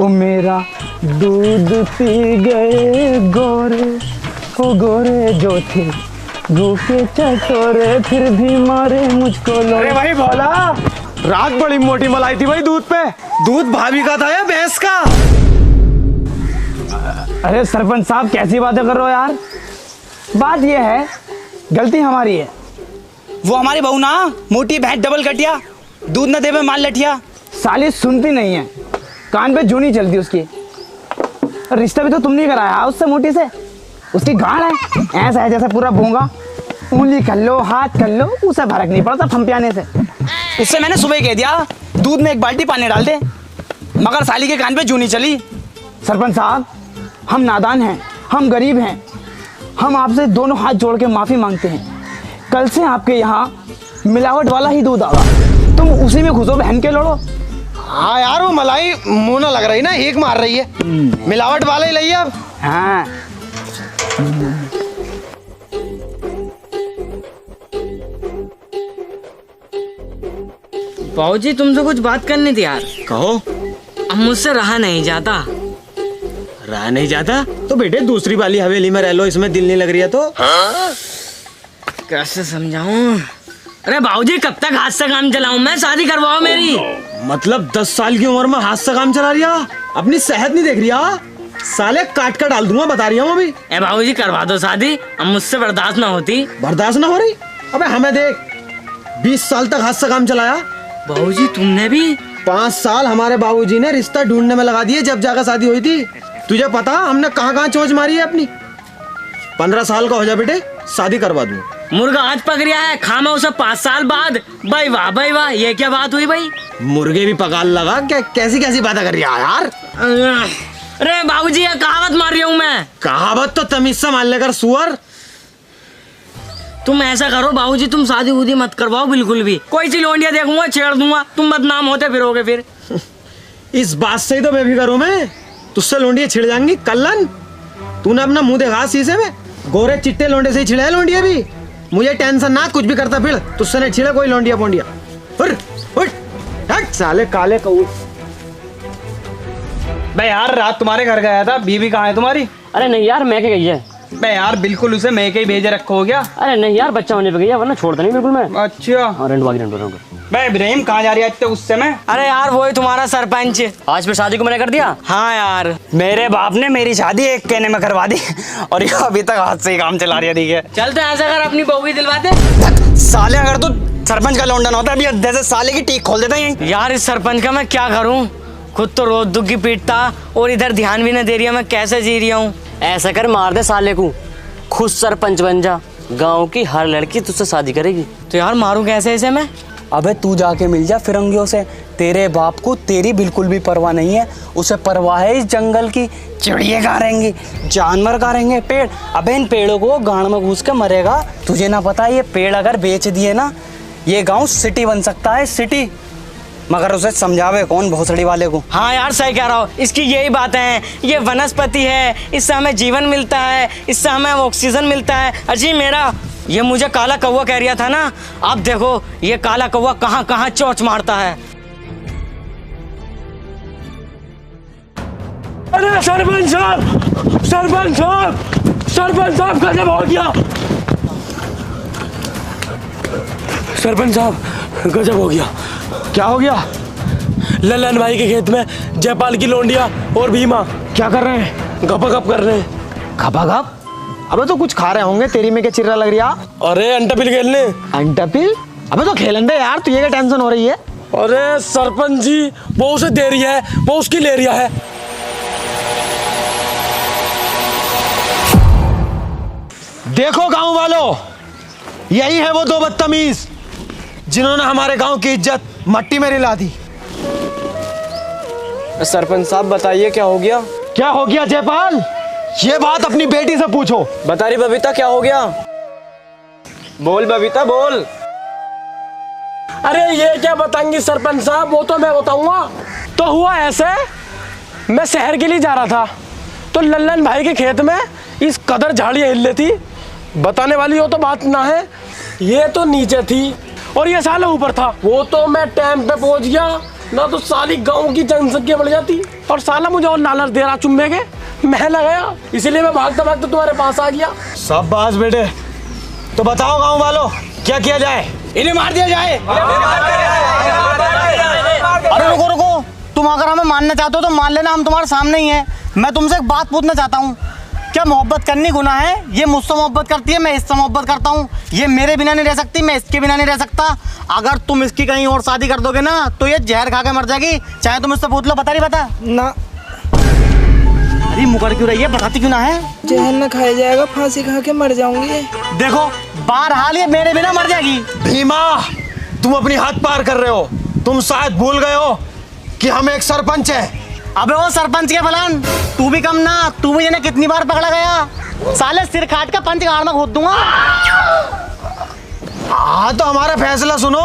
ओ मेरा दूध पी गए गोरे, ओ गोरे जो थे भूखे चटोरे, फिर भी मारे मुझको लोग। अरे भाई भोला, रात बड़ी मोटी मलाई थी भाई दूध पे। दूध भाभी का था या भैंस का? अरे सरपंच साहब कैसी बातें कर रहे हो यार। बात ये है, गलती हमारी है। वो हमारी बहू ना मोटी भैंस डबल कटिया, दूध न देवे माल लठिया। साली सुनती नहीं है, कान पे जूनी चलती उसकी। रिश्ता भी तो तुमने कराया उससे, मोटी से। उसकी गाड़ है, ऐसा है जैसे पूरा भोंगा। उंगली कर लो, हाथ कर लो, उसे फर्क नहीं पड़ता फंपियाने से। उससे मैंने सुबह कह दिया दूध में 1 बाल्टी पानी डाल दे, मगर साली के कान पे जूनी चली। सरपंच साहब, हम नादान हैं, हम गरीब हैं, हम आपसे दोनों हाथ जोड़ के माफी मांगते हैं। कल से आपके यहाँ मिलावट वाला ही दूध आवा, तुम उसी में घुसो, बहन के लड़ो। हाँ यार, वो मलाई मुंह ना लग रही ना, एक मार रही है। मिलावट वाला ही लइए अब। हाँ बाबूजी तुमसे कुछ बात करनी थी यार। कहो। अब मुझसे रहा नहीं जाता। रहा नहीं जाता तो बेटे दूसरी वाली हवेली में रह लो, इसमें दिल नहीं लग रही है तो। कैसे समझाऊं? अरे बाबूजी कब तक हाथ से काम चलाऊं मैं? शादी करवाओ मेरी। मतलब 10 साल की उम्र में हाथ से काम चला रिया? अपनी सेहत नहीं देख रिया? साले काट कर डाल दूंगा, बता रही हूँ अभी। ए बाबूजी करवा दो शादी, अब मुझसे बर्दाश्त ना होती। बर्दाश्त ना हो रही? अबे हमें देख, 20 साल तक हाथ से काम चलाया। बाबूजी तुमने भी? 5 साल हमारे बाबूजी ने रिश्ता ढूंढने में लगा दिए, जब जाकर शादी हुई थी। तुझे पता हमने कहाँ कहाँ चोंच मारी है अपनी। 15 साल का हो जा बेटे, शादी करवा दूँ। मुर्गा आज पक रहा है, खामा उसे 5 साल बाद। भाई वाह, ये क्या बात हुई भाई? मुर्गे भी पकाल लगा क्या? कैसी कैसी बातें कर रही है यार। अरे बाबूजी ये कहावत मार रही हूँ मैं। कहावत तो तमीज से मान लेकर सुअर। तुम ऐसा करो बाबूजी, तुम शादी उदी मत करवाओ बिल्कुल भी। कोई सी लोंडिया देखूंगा छेड़ दूंगा, तुम बदनाम होते फिरोगे फिर। इस बात से ही तो बेफिक्र हूं मैं, तुझसे लोंडियां छिड़ जाएंगी कल्लन। तूने अपना मुंह देखा शीशे में, गोरे चिट्टे लोंडे से ही छिड़ा है लोंडिया भी। मुझे टेंशन ना, कुछ भी करता फिर तुझसे नहीं छिड़ा कोई लोंडिया पोंडिया। हट साले काले कौल। बे यार रात तुम्हारे घर गया था, बीवी कहाँ है तुम्हारी? अरे नहीं यार, मैं के गई है। बे यार बिल्कुल उसे मैं के ही भेजे रखो हो गया। अरे नहीं यार, बच्चा होने पे गई है, वरना छोड़ता नहीं बिल्कुल मैं। अच्छा हाँ, रेंट रहा। बे इब्राहिम कहाँ जा रही है उस समय? अरे यार वही तुम्हारा सरपंच। आज फिर शादी को मना कर दिया? हाँ यार, मेरे बाप ने मेरी शादी एक कहने में करवा दी और ये अभी तक हाथ से ही काम चला रही है। ठीक है चलते हैं, ऐसा कर अपनी बहू ही दिलवाते। साले अगर तू सरपंच का लौंडा होता अभी अड्डे से साले की टीक खोल देता है। यार इस सरपंच का मैं क्या करूं, खुद तो रोज दुखी पीटता और इधर ध्यान भी नहीं दे रही है, मैं कैसे जी रही हूँ। ऐसा कर, मार दे साले को, खुद सरपंच बन जा, गांव की हर लड़की तुझसे शादी करेगी। तो यार मारूं कैसे इसे मैं? अबे तू जाके मिल जा फिरंगियों से। तेरे बाप को तेरी बिल्कुल भी परवाह नहीं है, उसे परवाह है इस जंगल की। चिड़िया खा रहेंगी, जानवर खा रहेंगे, पेड़। अबे इन पेड़ों को गांड में घुस के मरेगा। तुझे ना पता, ये पेड़ अगर बेच दिए ना, ये गांव सिटी बन सकता है, सिटी। मगर उसे समझावे कौन भोसड़ी वाले को। हाँ यार सही कह रहा हो, इसकी यही बातें हैं। ये वनस्पति है, इससे हमें जीवन मिलता है, इससे हमें ऑक्सीजन मिलता है। अजी मेरा ये मुझे काला कौवा कह रहा था ना, अब देखो ये काला कौवा कहाँ कहाँ चोंच मारता है। अरे सरपंच साहब, सरपंच साहब, सरपंच साहब गजब हो गया। सरपंच साहब गजब हो गया। क्या हो गया? लल्लन भाई के खेत में जयपाल की लोंडिया और भीमा क्या कर रहे हैं? गपागप कर रहे हैं। खपाखप? अबे तो कुछ खा रहे होंगे, तेरी में क्या चिर्रा लग रही है? अरे अंटापिल खेलने। अंटापिल? अबे तो खेलन दे यार, तुझे क्या टेंशन हो रही है? अरे सरपंच जी, वो उसे दे रही है, वो उसकी ले रिया है। देखो गांव वालों, यही है वो 2 बदतमीज जिन्होंने हमारे गांव की इज्जत मट्टी में रिला दी। सरपंच साहब बताइए क्या हो गया? क्या हो गया जयपाल? ये बात अपनी बेटी से पूछो। बता रही बबीता, क्या हो गया? बोल बबीता बोल। अरे ये क्या बताएंगी सरपंच साहब, वो तो मैं बताऊंगा। तो हुआ ऐसे, मैं शहर के लिए जा रहा था, तो लल्लन भाई के खेत में इस कदर झाड़ियाँ हिल रही थी, बताने वाली हो तो बात ना है। ये तो नीचे थी और ये साला ऊपर था। वो तो मैं टाइम पे पहुंच गया, ना तो साली गांव की जनसंख्या बढ़ जाती और साला मुझे और लालच दे रहा चुम्मे के। मैं लगाया, इसीलिए मैं भागता भागता तुम्हारे पास आ गया। सब बास बेटे, तो बताओ गांव वालों क्या किया जाए? इन्हें मार दिया जाए। अरे रुको रुको, तुम अगर हमें मानना चाहते हो तो मान लेना, हम तुम्हारे सामने ही हैं। मैं तुमसे एक बात पूछना चाहता हूँ, क्या मोहब्बत करनी गुनाह है? ये मुझसे मोहब्बत करती है, मैं इससे मोहब्बत करता हूँ। ये मेरे बिना नहीं रह सकती, मैं इसके बिना नहीं रह सकता। अगर तुम इसकी कहीं और शादी कर दोगे ना तो ये जहर खा के मर जाएगी। चाहे तुम इससे पूछ लो, बता रही बता ना, अरे मुकर क्यों रही है, बताती क्यों ना है? जहर न खाया जाएगा, फांसी खा के मर जाऊंगी। देखो बहरहाल ये मेरे बिना मर जाएगी। भीमा, तुम अपनी हद पार कर रहे हो। तुम शायद भूल गए हो कि हम एक सरपंच है। अबे वो सरपंच के फलान, तू भी कम ना, तू भी जिन्हें कितनी बार पकड़ा गया। साले सिर काट का पंच गाड़ में घोट दूंगा। हाँ तो हमारा फैसला सुनो।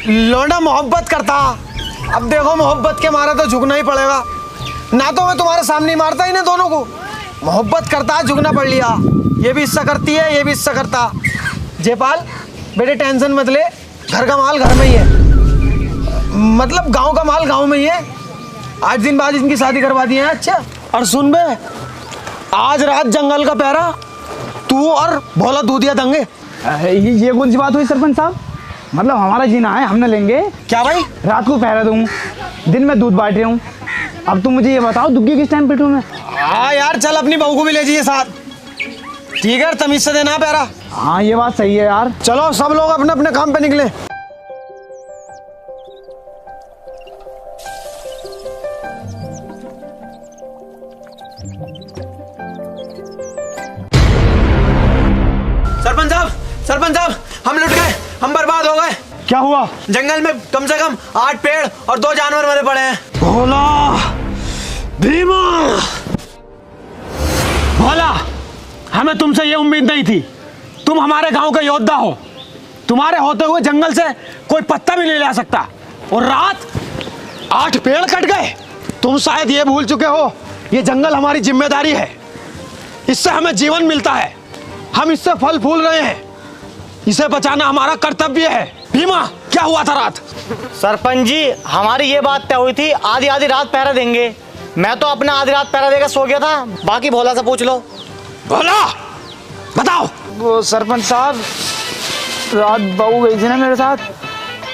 लौंडा मोहब्बत करता, अब देखो मोहब्बत के मारे तो झुकना ही पड़ेगा। ना तो मैं तुम्हारे सामने मारता ही ना दोनों को। मोहब्बत करता, झुकना पड़ लिया। ये भी हिस्सा करती है, ये भी हिस्सा करता। जयपाल बेटे टेंशन मत ले, घर का माल घर में ही है, मतलब गांव का माल गांव में ही है। 8 दिन बाद इनकी शादी करवा दी है। अच्छा, और सुन बे, आज रात जंगल का पहरा तू और भोला दूधिया देंगे। ये कौन सी बात हुई सरपंच साहब? मतलब हमारा जीना है, हमने लेंगे। क्या भाई? रात को पहरा दूँ, दिन में दूध बांट रहा हूँ। अब तुम मुझे ये बताओ, दुग्गी किस टाइम पिटूं मैं? हाँ यार, चल अपनी बहू को भी ले जाइए साथ, ठीक है? तमीज से देना पहरा। हाँ ये बात सही है यार। चलो सब लोग अपने अपने काम पे निकले। सरपंच साहब, हम लुट गए, हम बर्बाद हो गए। क्या हुआ? जंगल में कम से कम 8 पेड़ और 2 जानवर मरे पड़े हैं। भोला, भीमा, भोला, हमें तुमसे ये उम्मीद नहीं थी। तुम हमारे गांव का योद्धा हो। तुम्हारे होते हुए जंगल से कोई पत्ता भी नहीं ला सकता, और रात 8 पेड़ कट गए। तुम शायद ये भूल चुके हो, ये जंगल हमारी जिम्मेदारी है। इससे हमें जीवन मिलता है, हम इससे फल फूल रहे हैं। इसे बचाना हमारा कर्तव्य है। भीमा, क्या हुआ था रात? सरपंच जी, हमारी ये बात तय हुई थी, आधी आधी रात पहरा देंगे। मैं तो अपना आधी रात पहरा देकर सो गया था, बाकी भोला से पूछ लो। भोला, बताओ। वो सरपंच साहब, रात बहू गई थी ना मेरे साथ,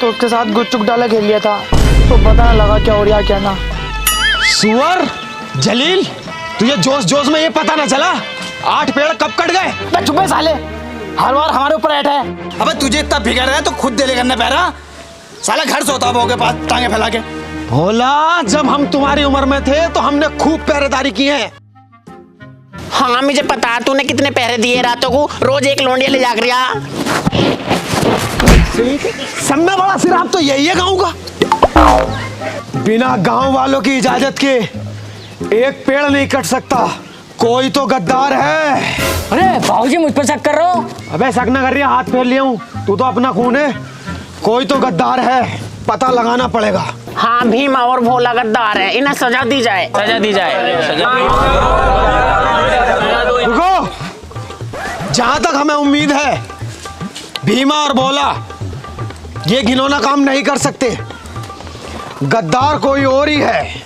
तो उसके साथ गुच्चुक डाला खेल लिया था, तो पता नहीं लगा क्या हो रहा क्या ना। सुअर जलील, तुझे जोश जोश में ये पता ना चला 8 पेड़ कब कट गए? चुप है साले, हर बार हमारे ऊपर बैठा है। अबे तुझे इतना फिक्र है तो खुद दे ले करने पैरा। साला घर सोता बहू के पास टांगे फैला के। भोला, जब हम तुम्हारी उम्र में थे तो हमने खूब पहरेदारी की है। हाँ मुझे पता, तूने कितने पहरे दिए रातों को, रोज एक लोंडिया ले जाकर रहा। सब में बड़ा सिराप तो यही है गांव का। बिना गांव वालों की इजाजत के एक पेड़ नहीं कट सकता। कोई तो गद्दार है। अरे बाबूजी, मुझ पर शक कर रहे हो? अबे शक न कर रही, हाथ फेर लिया हूँ, तू तो अपना खून है। कोई तो गद्दार है, पता लगाना पड़ेगा। हाँ भीमा और भोला गद्दार है, इन्हें सजा दी जाए। सजा दी जाए, सजा रुको, जहां तक हमें उम्मीद है भीमा और भोला ये घिनौना काम नहीं कर सकते। गद्दार कोई और ही है,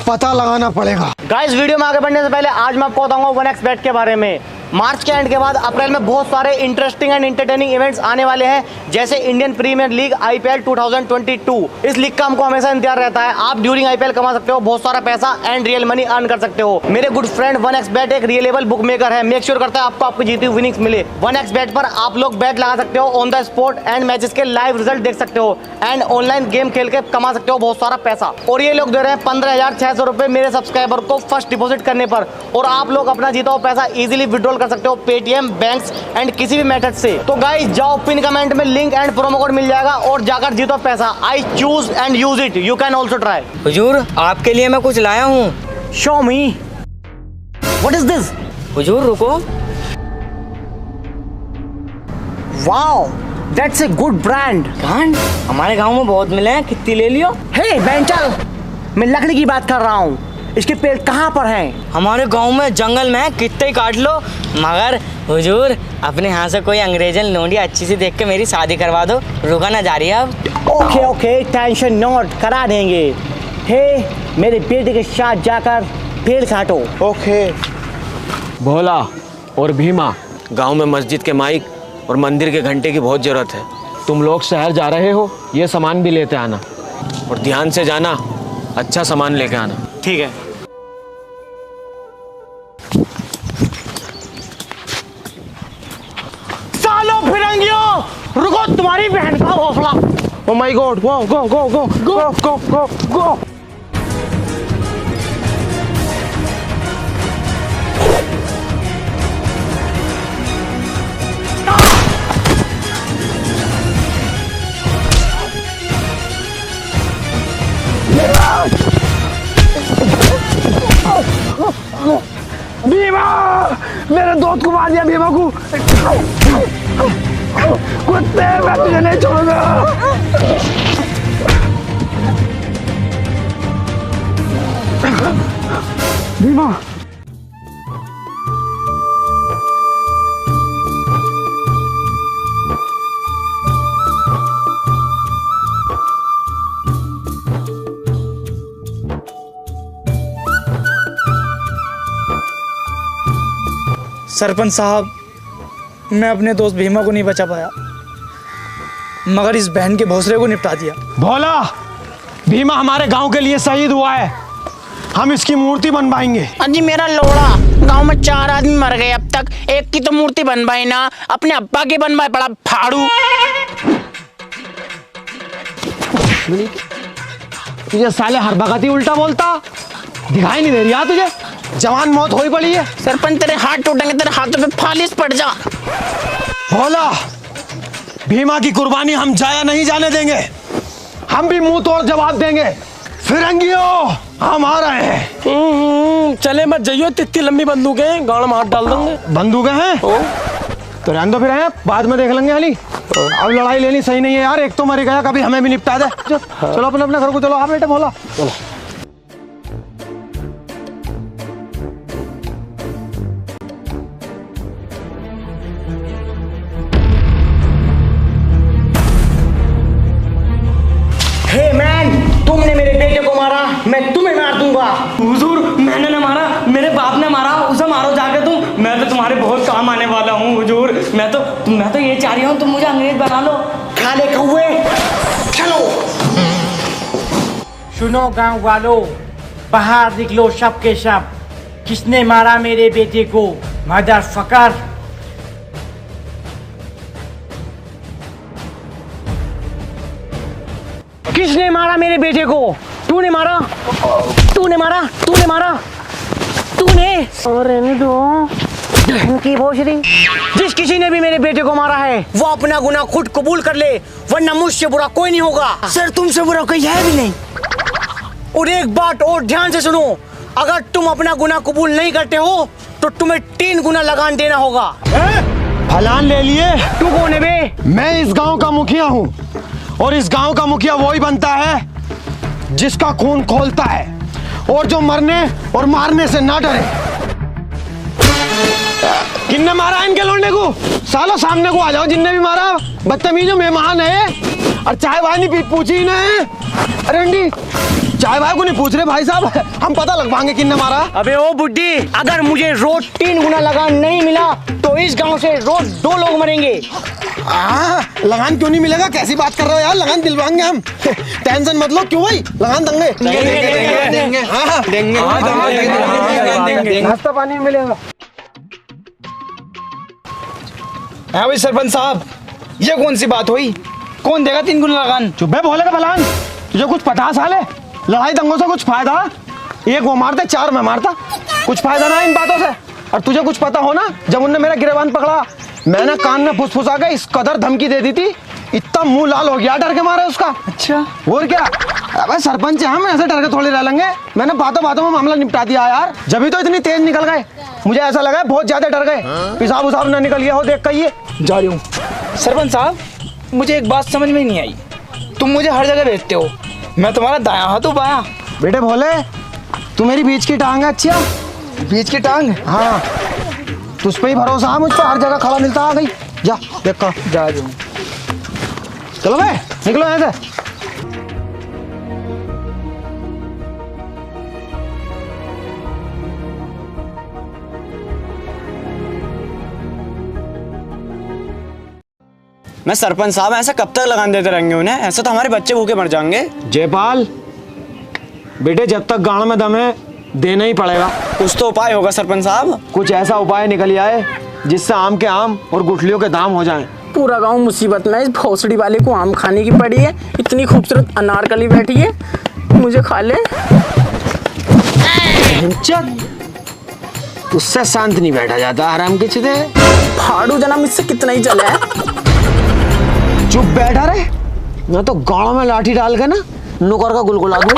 पता लगाना पड़ेगा। गाइस, वीडियो में आगे बढ़ने से पहले आज मैं आपको बताऊंगा 1xBet के बारे में। मार्च के एंड के बाद अप्रैल में बहुत सारे इंटरेस्टिंग एंड एंटरटेनिंग इवेंट्स आने वाले हैं, जैसे इंडियन प्रीमियर लीग IPL 2022। इस लीग का हमको हमेशा इंतजार रहता है। आप ड्यूरिंग IPL कमा सकते हो बहुत सारा पैसा एंड रियल मनी अर्न कर सकते हो। मेरे गुड फ्रेंड 1xBet एक रियलेबल बुक मेकर है, मेक श्योर करता है आपको आपकी जीती हुई विनिंग्स मिले। 1xBet पर आप लोग बैट लगा सकते हो, on the spot and matches के लाइव रिजल्ट देख सकते हो, एंड ऑनलाइन गेम खेल के कमा सकते हो बहुत सारा पैसा। और ये लोग दे रहे हैं 15,600 रुपए मेरे सब्सक्राइबर को फर्स्ट डिपॉजिट करने पर, और आप लोग अपना जीता हुआ पैसा इजीली विड्रॉल कर सकते हो पेटीएम, बैंक्स एंड किसी भी मेथड से। तो गाइस जाओ, पिन कमेंट में लिंक एंड प्रोमो कोड मिल जाएगा और जाकर जीतो पैसा। I choose and use it, you can also try. हुजूर, आपके लिए मैं कुछ लाया हूँ। Show me, what is this? हुजूर रुको। Wow, that's a good brand. Brand? हमारे गांव में बहुत मिले हैं, कितनी ले लियो? हे बेंचल, मैं लकड़ी की बात कर रहा हूँ, इसके पेड़ कहाँ पर हैं? हमारे गांव में जंगल में कितने ही काट लो, मगर हुजूर अपने यहाँ से कोई अंग्रेजन लोंडिया अच्छी सी देख के मेरी शादी करवा दो, रुका ना जा रही है अब। ओके ओके, टेंशन नोट करा देंगे। हे मेरे बेटे के साथ जाकर पेड़ काटो। ओके। भोला और भीमा, गांव में मस्जिद के माइक और मंदिर के घंटे की बहुत जरूरत है। तुम लोग शहर जा रहे हो, ये सामान भी लेते आना और ध्यान से जाना, अच्छा सामान लेके आना। ठीक है। सालो फिरंगियों, रुको, तुम्हारी बहन का हौसला। ओह माय गॉड, गो गो गो गो गो गो गो गो। भीमा, मेरे दोस्त को मार दिया भीमा को। कुत्ते, मैं तुझे नहीं छोड़ूंगा। भीमा, सरपंच साहब, मैं अपने दोस्त भीमा को नहीं बचा पाया, मगर इस बहन के भोसले को निपटा दिया। भोला, भीमा हमारे गांव के लिए शहीद हुआ है, हम इसकी मूर्ति बनवाएंगे। अजी मेरा लोड़ा, गांव में 4 आदमी मर गए अब तक, एक की तो मूर्ति बनवाई ना, अपने अब्बा की बनवाए, बड़ा फाड़ू। तुझे साले हर बगत ही उल्टा बोलता, दिखाई नहीं दे रही तुझे? जवान मौत होई पड़ी है। सरपंच तेरे हाथ टूटेंगे, तेरे हाथों पे फालिस पड़ जा। भोला, भीमा की कुर्बानी हम जाया नहीं जाने देंगे, हम भी मुंह तोड़ जवाब देंगे। फिरंगियों, हम आ रहे हैं। चले मत जाइयो, इतनी लंबी बंदूकें, गाड़ में हाथ डाल देंगे। बंदूकें हैं तो रहने दो, फिर आए बाद में देख लेंगे। हाली अब लड़ाई लेनी सही नहीं है यार, एक तो मर गया, कभी हमें भी निपटा दे। चलो अपने अपने घर को चलो। हाँ बेटे भोला, चलो। हे मैन, तुमने मेरे बेटे को मारा, मैं तुम्हें मार दूंगा। हुजूर, मैंने ना मारा, मेरे बाप ने मारा, उसे मारो जाके तुम। मैं तो तुम्हारे बहुत काम आने वाला हूँ हुजूर। मैं तो ये चाह रही हूँ तुम मुझे अंग्रेज बना लो। काले कौवे, चलो। सुनो गांव वालों, बाहर निकलो सब के सब। किसने मारा मेरे बेटे को? Mother fucker. किसने मारा मेरे बेटे को? तूने मारा, तूने मारा, तूने मारा, तूने। और रहने दो की भोसड़ी। जिस किसी ने भी मेरे बेटे को मारा है वो अपना गुनाह खुद कबूल कर ले, वरना मुझसे बुरा कोई नहीं होगा। सर, तुमसे बुरा कोई है भी नहीं। और एक बात और ध्यान से सुनो, अगर तुम अपना गुनाह कबूल नहीं करते हो तो तुम्हें 3 गुना लगान देना होगा। फलान ले लिए। तू कौन है बे? मैं इस गांव का मुखिया हूँ, और इस गांव का मुखिया वही बनता है जिसका खून खोलता है और जो मरने और मारने से ना डरे। किन्ने मारा इनके लौंडे को? सालो सामने को आ जाओ, जिनने भी मारा। बदतमीजों, मेहमान है और चाय वाय नहीं पूछी ही ना है। अरे अंडी, चाय वाय को नहीं पूछ रहे भाई साहब, हम पता लग पाएंगे किन्ने मारा। अबे ओ बुड्ढी, अगर मुझे रोज 3 गुना लगान नहीं मिला तो इस गांव से रोज 2 लोग मरेंगे। लगान क्यों नहीं मिलेगा? कैसी बात कर रहे हो यार? लगान दिलवाएंगे हम, टेंशन मत लो। क्यों भाई, लगान देंगे। नाश्ता पानी मिलेगा। हाँ भाई सरपंच साहब, ये कौन सी बात हुई? कौन देगा 3 गुना लगान? चुप है भोले का बलान, तुझे कुछ पता साले? लड़ाई दंगों से कुछ फायदा? एक वो मारते, 4 मैं मारता, कुछ फायदा ना इन बातों से। और तुझे कुछ पता हो ना, जब उनने मेरा गिरेबान पकड़ा, मैंने कान में फुसफुसा के इस कदर धमकी दे दी थी, इतना मुंह लाल हो गया डर के मारे उसका। अच्छा, और क्या? अबे सरपंच है, हम ऐसे डर के थोड़ी रह लेंगे। मैंने बातों बातों में मामला निपटा दिया यार, जब तो इतनी तेज निकल गए। मुझे ऐसा लगा बहुत ज्यादा डर गए, पेशाब उसाब ना निकल गया हो देख कर। ये जा रही हूँ। सरपंच साहब, मुझे एक बात समझ में नहीं आई, तुम मुझे हर जगह भेजते हो, मैं तुम्हारा दायां हाथ हूँ बायां? बेटे भोले, तू मेरी बीच की टांग है। अच्छा, बीच की टांग? हाँ, तुझ पे ही भरोसा है मुझ पे, हर जगह खड़ा मिलता आ गई। जा देखो, जा जाऊँ। चलो बे, निकलो यहाँ से। मैं सरपंच साहब ऐसा कब तक लगान देते रहेंगे उन्हें? ऐसे तो हमारे बच्चे भूखे मर जाएंगे। जयपाल बेटे, जब तक गांव में दम है देना ही पड़ेगा। कुछ तो उपाय होगा सरपंच साहब। कुछ ऐसा उपाय निकल आए जिससे आम के आम और गुठलियों के दाम हो जाएं। पूरा गांव मुसीबत में, इस भोसड़ी वाले को आम खाने की पड़ी है। इतनी खूबसूरत अनारकली बैठी है, मुझे खा ले। उससे शांत नहीं बैठा जाता, आराम के चिते। फाड़ू जन्म इससे कितना ही चला है। चुप बैठा रहे, मैं तो गाँव में लाठी डाल के ना नुकर का गुलगुला दूं।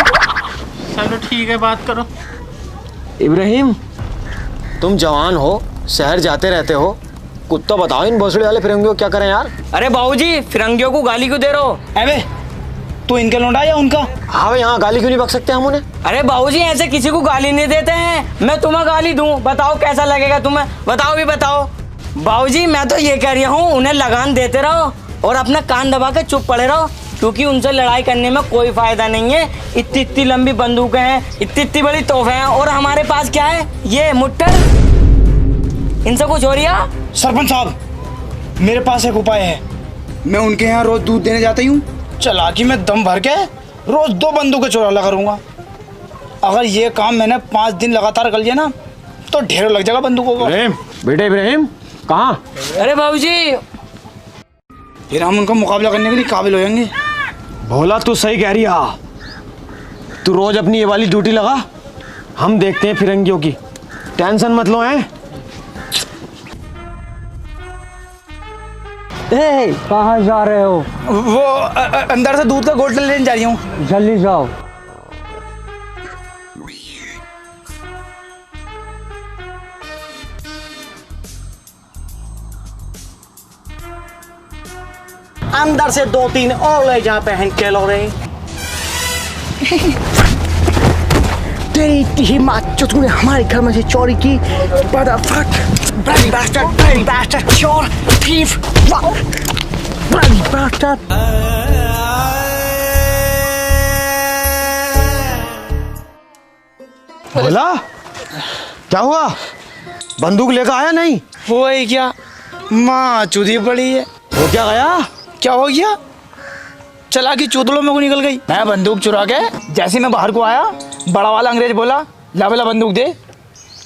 चलो ठीक है, बात करो। इब्राहिम, तुम जवान हो, शहर जाते रहते हो, कुछ तो बताओ इन भोसड़ी वाले फिरंगियों क्या करें यार। अरे बाबूजी, फिरंगियों को गाली क्यों दे रहे हो? अबे तू इनका लौंडा या उनका? हाँ भाई, हाँ, गाली क्यों नहीं बक सकते हम उन्हें? अरे बाबूजी, ऐसे किसी को गाली नहीं देते हैं। मैं तुम्हें गाली दूं, बताओ कैसा लगेगा तुम्हें? बताओ भी बताओ। बाबूजी, मैं तो ये कह रही हूँ, उन्हें लगान देते रहो और अपना कान दबा के चुप पड़े रहो, क्योंकि उनसे लड़ाई करने में कोई फायदा नहीं है। इतनी इतनी लंबी बंदूकें हैं, इतनी इतनी बड़ी तोहफे हैं, और हमारे पास क्या है? ये मुट्ठर। इनसे कुछ हो रहा? सरपंच साहब, मेरे पास एक उपाय है। मैं उनके यहाँ रोज दूध देने जाता हूँ, चालाकी में दम भर के रोज 2 बंदूकें चुरा करूँगा। अगर ये काम मैंने 5 दिन लगातार कर लिया ना, तो ढेर लग जाएगा बंदूकों को। बेटे इब्राहिम, कहाँ? अरे बाबूजी, फिर हम उनका मुकाबला करने के लिए काबिल हो जाएंगे। भोला तू सही कह रही है। तू रोज अपनी ये वाली ड्यूटी लगा, हम देखते हैं फिरंगियों की। टेंशन मत लो। हैं कहाँ जा रहे हो? वो अंदर से दूध का घोट लेने जा रही हूँ। जल्दी जाओ। अंदर से 2-3 और ले जा पहन के लो रे। तेरी हिम्मत जो तूने हमारे घर में से चोरी की। bloody bastard, चोर, thief, bloody bastard। भोला, क्या हुआ? बंदूक लेकर आया नहीं? वो है क्या, माँ चूधी पड़ी है। हो क्या गया? क्या हो गया? चला की चूतलों में को निकल गई। मैं बंदूक चुरा के जैसे मैं बाहर को आया, बड़ा वाला अंग्रेज बोला, ला बोला बंदूक दे।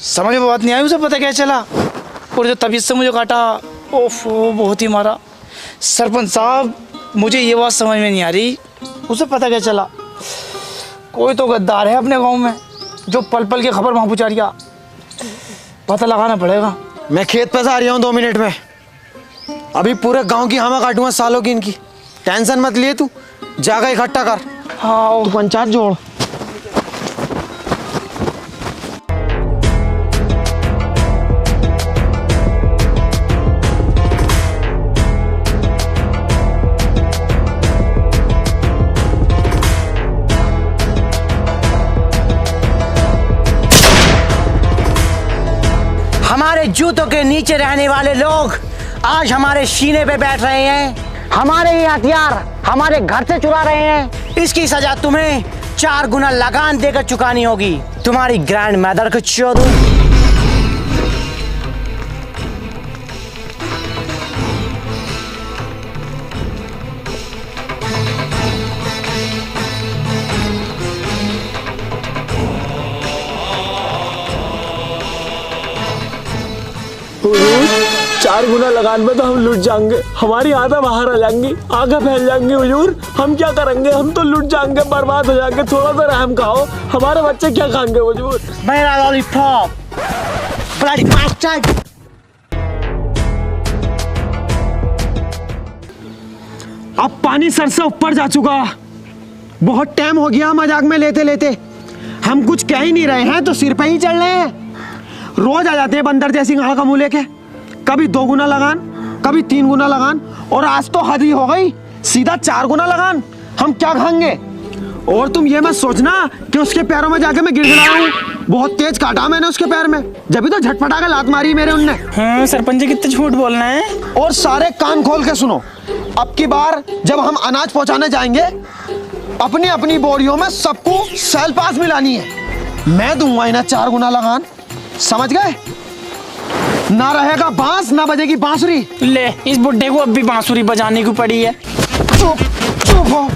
समझ में बात नहीं आई, उसे पता क्या चला, और जो तबीयत से मुझे काटा, ओफो बहुत ही मारा। सरपंच साहब, मुझे ये बात समझ में नहीं आ रही, उसे पता क्या चला? कोई तो गद्दार है अपने गाँव में जो पल पल की खबर वहाँ पहुँचा रिया। पता लगाना पड़ेगा। मैं खेत पे जा रहा हूँ 2 मिनट में। अभी पूरे गांव की हवा काटूंगा सालों की इनकी। टेंशन मत लिए, तू जाकर इकट्ठा कर। हाँ, तू पंचायत जोड़। हमारे जूतों के नीचे रहने वाले लोग आज हमारे सीने पे बैठ रहे हैं, हमारे ये हथियार हमारे घर से चुरा रहे हैं। इसकी सजा तुम्हें 4 गुना लगान देकर चुकानी होगी। तुम्हारी ग्रैंड मदर को चोदू। चार गुना लगान में तो हम लुट जाएंगे, हमारी आधा बाहर आ जाएंगी, आगे फैल जाएंगे। हुजूर, हम क्या करेंगे? हम तो लुट जाएंगे, बर्बाद हो जाएंगे। थोड़ा सा रहम खाओ, हमारे बच्चे क्या खाएंगे हुजूर? मेरा लॉलीपॉप, ब्लडी बास्टर्ड। अब पानी सर से ऊपर जा चुका। बहुत टाइम हो गया मजाक में लेते लेते। हम कुछ कह ही नहीं रहे हैं तो सिर पे ही चढ़ रहे हैं। रोज आ जाते हैं बंदर जैसी गाड़ का मुंह लेके, कभी 2 गुना लगान, कभी 3 गुना लगान, और आज तो हद ही हो गई, सीधा 4 गुना लगान। हम क्या खाएंगे? और तुम ये मत सोचना कि उसके पैरों में जाके मैं गिड़गिड़ाया हूँ। बहुत तेज काटा मैंने उसके पैर में, जब तो झटपटा के लात मारी मेरे उनने। हाँ सरपंच जी कितने झूठ बोलना है। और सारे कान खोल के सुनो, अब की बार जब हम अनाज पहुंचाने जाएंगे, अपनी अपनी बोरियों में सबको सेल पास मिलानी है। मैं दूंगा इन्हें 4 गुना लगान, समझ गए? ना रहेगा बांस, ना बजेगी बांसुरी। ले इस बुड्ढे को अब भी बांसुरी बजाने की पड़ी है। चुप चुप हो।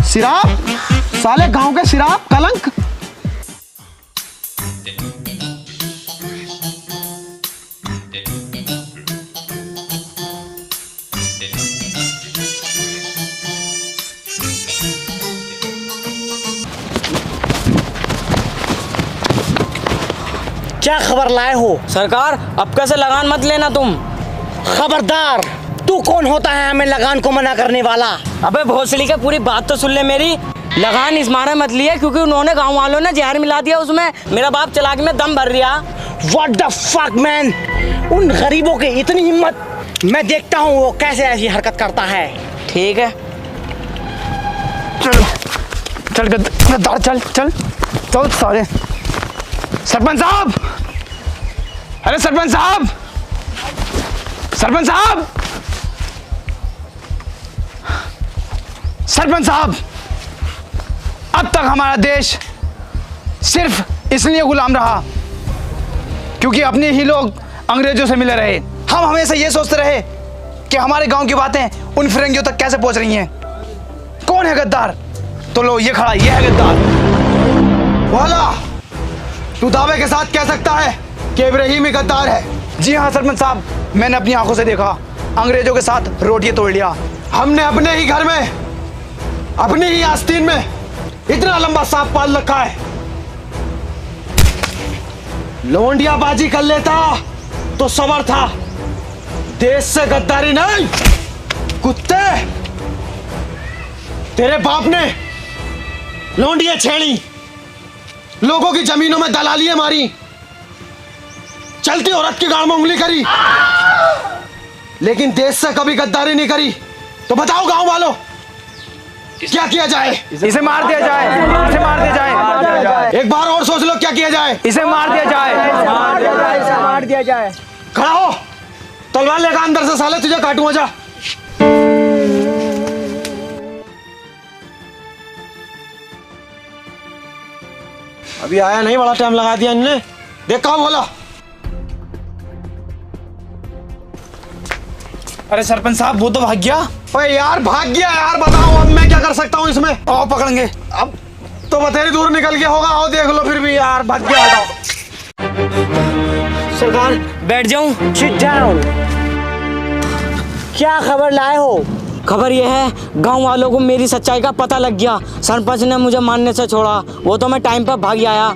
सिराप, साले गांव के सिराप, कलंक। क्या खबर लाए हो? सरकार, अब कैसे लगान मत लेना तुम। खबरदार, तू कौन होता है हमें लगान को मना करने वाला? अबे भोसड़ी के पूरी बात तो सुन ले मेरी। लगान इस मारे मत लिया क्योंकि उन्होंने गांव वालों ने जहर मिला दिया उसमें। मेरा बाप चलाकी में दम भर रिया। What the fuck man? उन गरीबों की इतनी हिम्मत, मैं देखता हूँ वो कैसे ऐसी हरकत करता है। ठीक है, चल चल गद्दार, चल चल चल सारे। सरपंच साहब, अरे सरपंच साहब, सरपंच साहब, सरपंच साहब, अब तक हमारा देश सिर्फ इसलिए गुलाम रहा क्योंकि अपने ही लोग अंग्रेजों से मिले रहे। हम हमेशा ये सोचते रहे कि हमारे गांव की बातें उन फिरंगियों तक कैसे पहुंच रही हैं। कौन है गद्दार? तो लो ये खड़ा, ये है गद्दार। वाला, तू दावे के साथ कह सकता है कि इब्राहिम ही गद्दार है? जी हाँ सरपंच साहब, मैंने अपनी आंखों से देखा, अंग्रेजों के साथ रोटियां तोड़ लिया। हमने अपने ही घर में, अपनी ही आस्तीन में इतना लंबा सांप पाल रखा है। लोंडिया बाजी कर लेता तो सबर था, देश से गद्दारी नहीं। कुत्ते, तेरे बाप ने लोंडिया छेड़ी, लोगों की जमीनों में दलालियां मारी, चलती औरत की गाड़ में उंगली करी, लेकिन देश से कभी गद्दारी नहीं करी। तो बताओ गांव वालों, क्या किया जाए? इसे मार दिया जाए, इसे मार दिया जाए। एक बार और सोच लो, क्या किया जाए? इसे मार दिया जाए, इसे मार दिया जाए। खड़ा हो, तलवार लेकर अंदर से, साले तुझे काटूंगा। जा। अभी आया नहीं, बड़ा टाइम लगा दिया इनने। देख कहाँ बोला। अरे सरपंच साहब, वो तो भाग गया। ओए यार, भाग गया यार, बताओ अब मैं क्या कर सकता हूँ इसमें? आओ पकड़ेंगे। अब तो बतेरी दूर निकल गया होगा। आओ देख लो, फिर भी यार भाग गया। हटाओ। सरकार, बैठ जाऊं? Sit down. क्या खबर लाए हो? खबर यह है, गांव वालों को मेरी सच्चाई का पता लग गया। सरपंच ने मुझे मारने से छोड़ा, वो तो मैं टाइम पर भाग आया।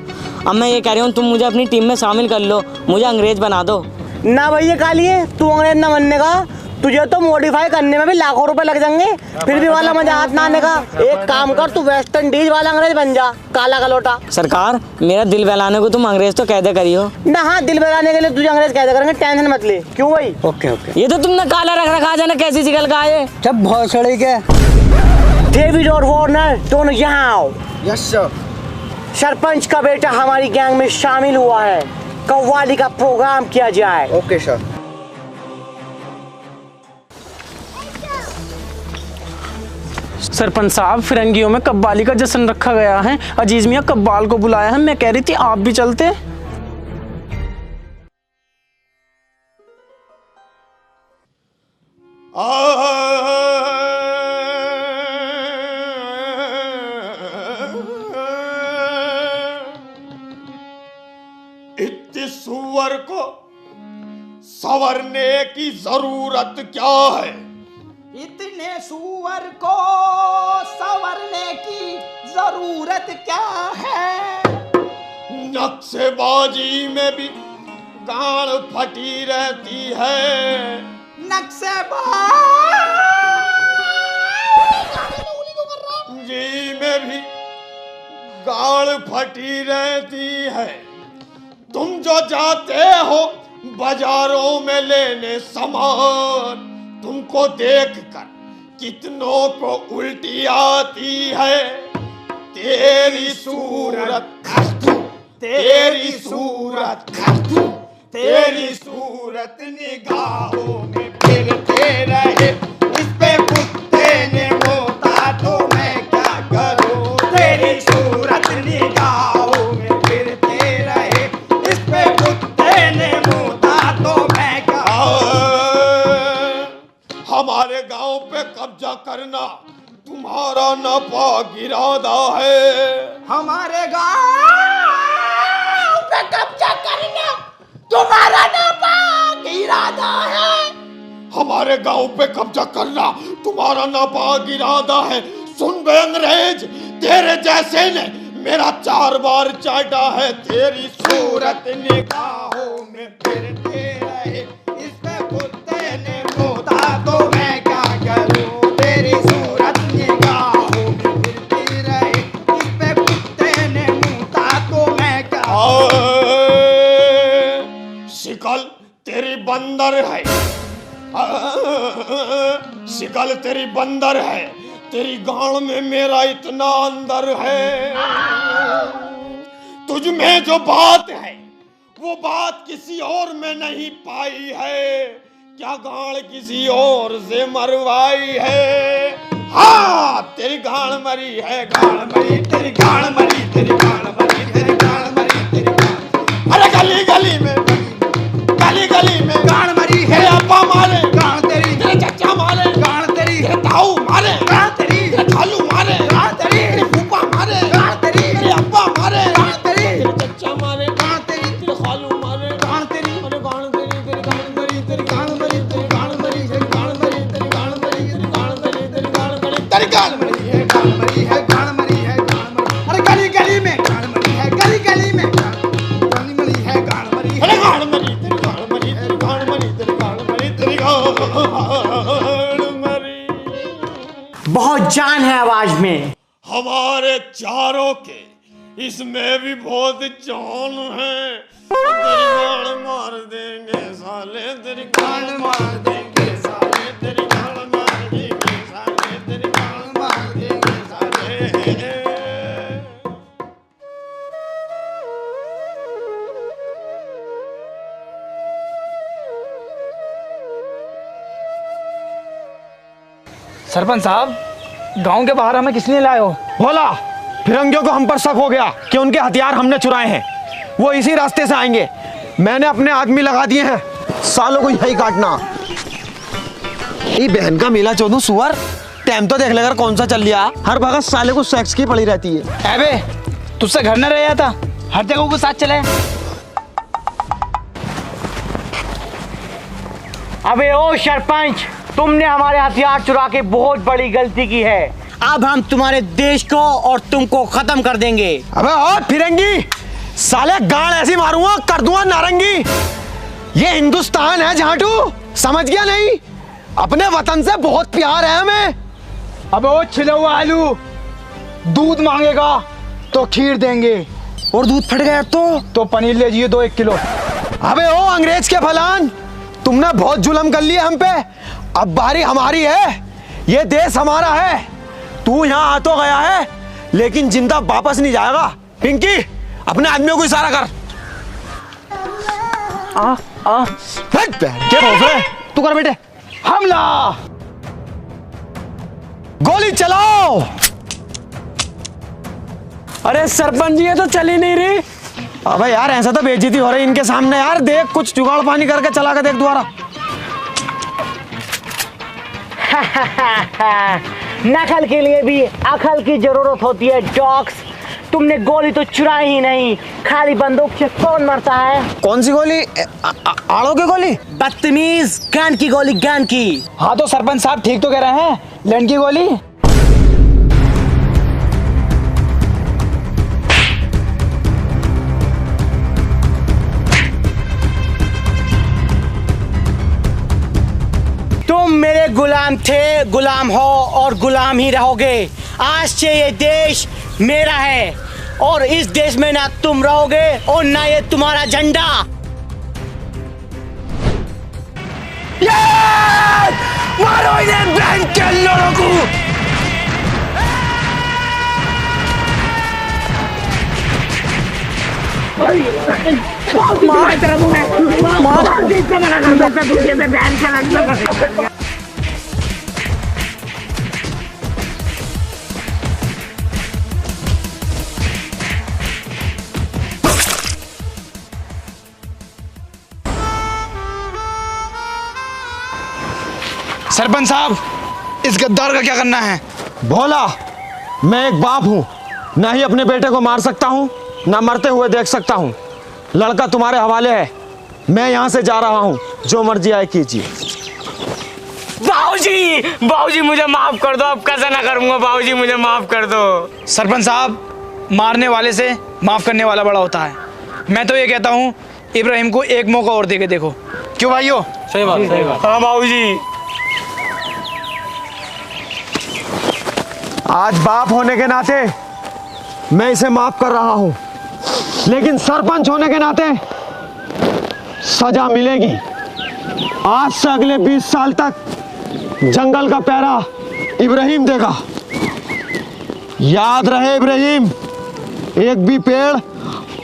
अब मैं ये कह रही हूँ, तुम मुझे अपनी टीम में शामिल कर लो, मुझे अंग्रेज बना दो। ना भैया कालिए, तू अंग्रेज ना बनने का, तुझे तो मॉडिफाई करने में भी लाखों रुपए लग जाएंगे, फिर भी वाला मजा हाथ ना आने का। एक काम कर, तू वेस्ट इंडीज वाला अंग्रेज बन जा, काला कलोटा। सरकार, मेरा दिल बहलाने को तुम अंग्रेज तो कैदे करियो ना। हाँ, दिल बहलाने के लिए तुझे अंग्रेज कैदे करेंगे, टेंशन मत ले। क्यों भाई? Okay okay. ये तो तुमने काला रख रखा, जाने कैसी निकल का है। जब बहुत सड़े के डेविड और वार्नर दोनों यहाँ आओ। Yes sir. सरपंच का बेटा हमारी गैंग में शामिल हुआ है, कव्वाली का प्रोग्राम किया जाए। Okay sir. सरपंच साहब, फिरंगियों में कव्वाली का जश्न रखा गया है, अजीज मियाँ कव्वाल को बुलाया है। मैं कह रही थी आप भी चलते। इतने सुअर को संवरने की जरूरत क्या है? इतने सुअर को संवरने की जरूरत क्या है? नक्शेबाजी में भी गाड़ फटी रहती है। जी में भी गाड़ फटी रहती है। तुम जो जाते हो बाजारों में लेने सामान, तुमको देखकर कितनों को उल्टी आती है तेरी सूरत, तेरी सूरत, तेरी सूरत निगाहों में फिरते रहे, इस पे कुत्ते ने मोता तो मैं क्या करूं। तेरी सूरत निगाहों में फिरते रहे, इस पे कुत्ते ने मोता तो मैं क्या। हमारे गांव पे कब्जा करना तुम्हारा नापाक इरादा है। हमारे गांव पे कब्जा करना तुम्हारा नापाक इरादा है। हमारे गांव पे कब्जा करना तुम्हारा नापाक इरादा है। सुन बे अंग्रेज, तेरे जैसे ने मेरा 4 बार चाटा है। तेरी सूरत निगाहों में फिरते रहे, इस पे कुत्ते ने मोता तो मैं क्या करूं। तेरी सूरत निगाहों में फिरती रहे, इस पे कुत्ते ने मोता तो मैं क्या। शिकल तेरी बंदर है, शिकल तेरी बंदर है, तेरी गांड में मेरा इतना अंदर है। तुझ में जो बात है वो बात किसी और में नहीं पाई है। क्या गांड किसी और से मरवाई है। हाँ तेरी गांड मरी है, गांड मरी, तेरी गांड मरी, तेरी गांड मरी, तेरी गांड मरी, तेरी गांड। अरे गली गली में, गली गली में गांड मरी है। तेरे अब्बा मारे गांड तेरी, तेरे चचा मारे गांड तेरी, तेरे ताऊ मारे गांड तेरी, तेरे खालू मारे गांड तेरी, तेरे फूफा मारे गांड तेरी, तेरे अब्बा मारे गांड तेरी, तेरे चचा मारे गांड तेरी, तेरे खालू मारे गांड तेरी। अरे गांड तेरी, तेरी गांड मरी, तेरी गांड मरी, तेरी गांड मरी, तेरी गांड मरी, तेरी गांड मरी, तेरी गांड मरी, तेरी गांड मरी, तेरी गांड मरी है, गांड मरी है, गांड मरी है, गांड मरी। अरे गली गली में गांड मरी है, गली गली में गांड मरी है, गांड मरी। अरे गांड मरी, तेरी गांड मरी, तेरी गांड मरी, तेरी गांड मरी, तेरी गांड मरी। बहुत जान है आवाज में। हमारे चारों के इसमें भी बहुत जान है। तेरी गांड मार देंगे साले, तेरी गांड मार देंगे साले, तेरी गांड मार देंगे साले, तेरी गांड मार देंगे साले। सरपंच साहब, गांव के बाहर हमें किसने लाए हो? बोला फिरंगियों को हम पर शक हो गया कि उनके हथियार हमने चुराए हैं। वो इसी रास्ते से आएंगे। मैंने अपने आदमी लगा दिए हैं, सालों को यही काटना। ये बहन का मेला चोदू सुअर, टाइम तो देख लेकर कौन सा चल लिया। हर भगत साले को सेक्स की पड़ी रहती है। अबे तुझसे घर न रह जाता, हर जगह को साथ चले। अबे ओ सरपंच, तुमने हमारे हथियार चुरा के बहुत बड़ी गलती की है। अब हम तुम्हारे देश को और तुमको खत्म कर देंगे। अबे और फिरंगी साले, गाड़ ऐसी मारूंगा कर दूंगा नारंगी। ये हिंदुस्तान है झाटू, समझ गया नहीं? अपने वतन से बहुत प्यार है हमें। अबे वो छिले हुआ आलू, दूध मांगेगा तो खीर देंगे, और दूध फट गया तो पनीर ले जाइए 2-1 किलो। अबे ओ अंग्रेज के फलान, तुमने बहुत जुल्म कर लिया हम पे। अब बारी हमारी है, ये देश हमारा है। तू यहाँ आ तो गया है लेकिन जिंदा वापस नहीं जाएगा। पिंकी, अपने आदमियों को इशारा कर। क्या भौंकले? तू कर बेटे। हमला, गोली चलाओ। अरे सरपंच जी, ये तो चल ही नहीं रही। अबे यार ऐसा तो बेइज्जती हो रही इनके सामने यार। देख कुछ जुगाड़ पानी करके चला के देख दोबारा। नकल के लिए भी अकल की जरूरत होती है डॉग्स। तुमने गोली तो चुराई ही नहीं, खाली बंदूक से कौन मरता है? कौन सी गोली? आड़ों की गोली? बदतमीज, गन की गोली, गन की। हाँ तो सरपंच साहब ठीक तो कह रहे हैं, लैंड की गोली। तुम मेरे गुलाम थे, गुलाम हो और गुलाम ही रहोगे। आज से ये देश मेरा है और इस देश में ना तुम रहोगे और ना ये तुम्हारा झंडा। मारो इन्हें बहन के लोड़ों को। सरपंच साहब, इस गद्दार का क्या करना है? भोला, मैं एक बाप हूं, ना ही अपने बेटे को मार सकता हूं, ना मरते हुए देख सकता हूं। लड़का तुम्हारे हवाले है, मैं यहां से जा रहा हूं, जो मर्जी आए कीजिए। बाबूजी, बाबूजी मुझे माफ कर दो, अब कैसे ना करूंगा। बाबूजी मुझे माफ कर दो। सरपंच साहब, मारने वाले से माफ करने वाला बड़ा होता है। मैं तो ये कहता हूँ इब्राहिम को एक मौका और दे के देखो। क्यों भाइयों? सही बात। हाँ बाबूजी। आज बाप होने के नाते मैं इसे माफ कर रहा हूं, लेकिन सरपंच होने के नाते सजा मिलेगी। आज से अगले 20 साल तक जंगल का पहरा इब्राहिम देगा। याद रहे इब्राहिम, एक भी पेड़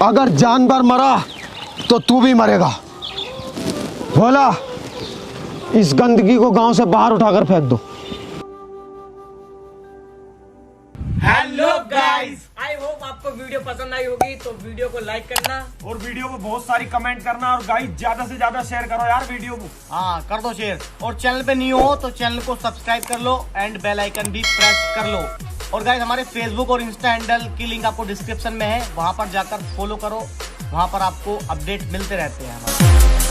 अगर जानवर मरा तो तू भी मरेगा। भोला, इस गंदगी को गांव से बाहर उठाकर फेंक दो। हेलो गाइस, आई होप आपको वीडियो पसंद आई होगी, तो वीडियो को लाइक करना और वीडियो को बहुत सारी कमेंट करना, और गाइस ज्यादा से ज्यादा शेयर करो यार वीडियो को। हाँ कर दो शेयर, और चैनल पे न्यू हो तो चैनल को सब्सक्राइब कर लो एंड बेल आइकन भी प्रेस कर लो। और गाइस हमारे फेसबुक और इंस्टा हैंडल की लिंक आपको डिस्क्रिप्शन में है, वहां पर जाकर फॉलो करो, वहां पर आपको अपडेट मिलते रहते हैं हमारे।